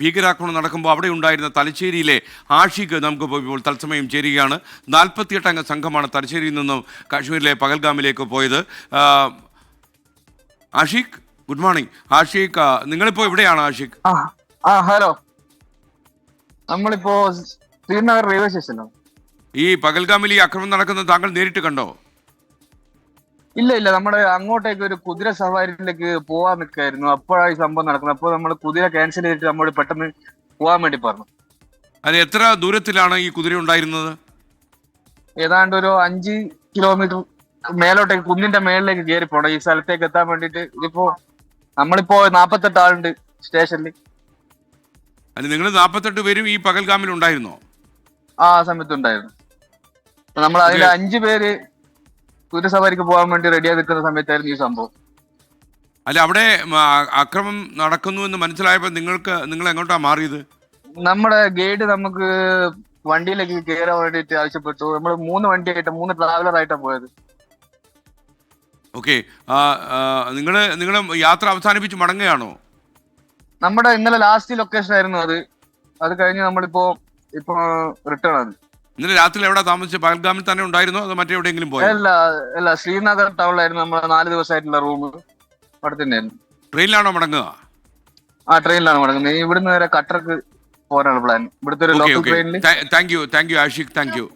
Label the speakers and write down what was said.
Speaker 1: ഭീകരാക്രമണം നടക്കുമ്പോൾ അവിടെ ഉണ്ടായിരുന്ന തലശ്ശേരിയിലെ ആഷിഖ് നമുക്ക് ഇപ്പോൾ തത്സമയം ചേരുകയാണ്. 48 അംഗ സംഘമാണ് തലശ്ശേരിയിൽ നിന്നും കാശ്മീരിലെ പഹൽഗാമിലേക്ക് പോയത്. ആ, ആഷിഖ്, ഗുഡ് മോർണിംഗ്. ആഷിഖ്, നിങ്ങളിപ്പോൾ എവിടെയാണ് ആഷിഖ്?
Speaker 2: ഹലോ, നമ്മളിപ്പോ ശ്രീനഗർ റെയിൽവേ സ്റ്റേഷനിലാണ്.
Speaker 1: ഈ പഹൽഗാമിൽ ഈ ആക്രമണം നടക്കുന്നത് താങ്കൾ നേരിട്ട് കണ്ടോ?
Speaker 2: ഇല്ല, നമ്മുടെ അങ്ങോട്ടേക്ക് ഒരു കുതിര സവാരിയിലേക്ക് പോവാൻ നിൽക്കായിരുന്നു. അപ്പോഴാണ് ഈ സംഭവം നടക്കുന്നത്. അപ്പോൾ നമ്മൾ കുതിര ക്യാൻസൽ ചെയ്തിട്ട് നമ്മോട് പെട്ടെന്ന് പോവാൻ വേണ്ടി പറഞ്ഞു.
Speaker 1: അത് എത്ര ദൂരത്തിലാണ് ഈ കുതിര ഉണ്ടായിരുന്നത്?
Speaker 2: ഏതാണ്ട് ഒരു 5 കിലോമീറ്റർ മേലോട്ടേക്ക്, കുന്നിന്റെ മേളിലേക്ക് കയറി പോണം ഈ സ്ഥലത്തേക്ക് എത്താൻ വേണ്ടിട്ട്. ഇതിപ്പോ നമ്മളിപ്പോ 48 ആളുണ്ട് സ്റ്റേഷനിൽ.
Speaker 1: അത് നിങ്ങൾ 48 പേരും ഈ പഹൽഗാമിൽ ഉണ്ടായിരുന്നോ?
Speaker 2: ആ സമയത്ത് ഉണ്ടായിരുന്നു. നമ്മൾ അതിൽ 5 പേര് കുതിര സവാരിക്ക് പോകാൻ വേണ്ടി റെഡിയായി നിൽക്കുന്ന സമയത്തായിരുന്നു ഈ സംഭവം.
Speaker 1: അല്ല, അവിടെ അക്രമം നടക്കുന്നു എന്ന് മനസ്സിലായപ്പോൾ നിങ്ങൾ എങ്ങോട്ടാ മാറിയത്?
Speaker 2: നമ്മുടെ ഗൈഡ് നമുക്ക് വണ്ടിയിലേക്ക് കയറാൻ വേണ്ടിയിട്ട് ആവശ്യപ്പെട്ടു. നമ്മൾ 3 ട്രാവലർ ആയിട്ടാണ് പോയത്.
Speaker 1: ഓക്കെ, നിങ്ങൾ യാത്ര അവസാനിപ്പിച്ച് മടങ്ങുകയാണോ?
Speaker 2: നമ്മുടെ ഇന്നലെ ലാസ്റ്റ് ലൊക്കേഷൻ ആയിരുന്നു അത് കഴിഞ്ഞ് നമ്മളിപ്പോ റിട്ടേൺ ആണ്.
Speaker 1: ഇന്നലെ രാത്രി എവിടെ താമസിച്ചത്? പഹൽഗാമിൽ തന്നെ ഉണ്ടായിരുന്നോ അതോ മറ്റെവിടെയെങ്കിലും പോയോ?
Speaker 2: അല്ല, ശ്രീനഗർ ടൗണിലായിരുന്നു നമ്മളെ 4 ദിവസമായിട്ടുള്ള റൂം. അവിടെ തന്നെയായിരുന്നു.
Speaker 1: ട്രെയിനിലാണോ മടങ്ങുക?
Speaker 2: ആ, ട്രെയിനിലാണ് മടങ്ങുന്നത്. ഇവിടുന്ന് നേരെ കട്ടർക്ക് പോകാനാണ് പ്ലാൻ. ഇവിടുത്തെ ഒരു ലോക്കൽ ട്രെയിനിൽ.
Speaker 1: Thank you Ashiq, thank U.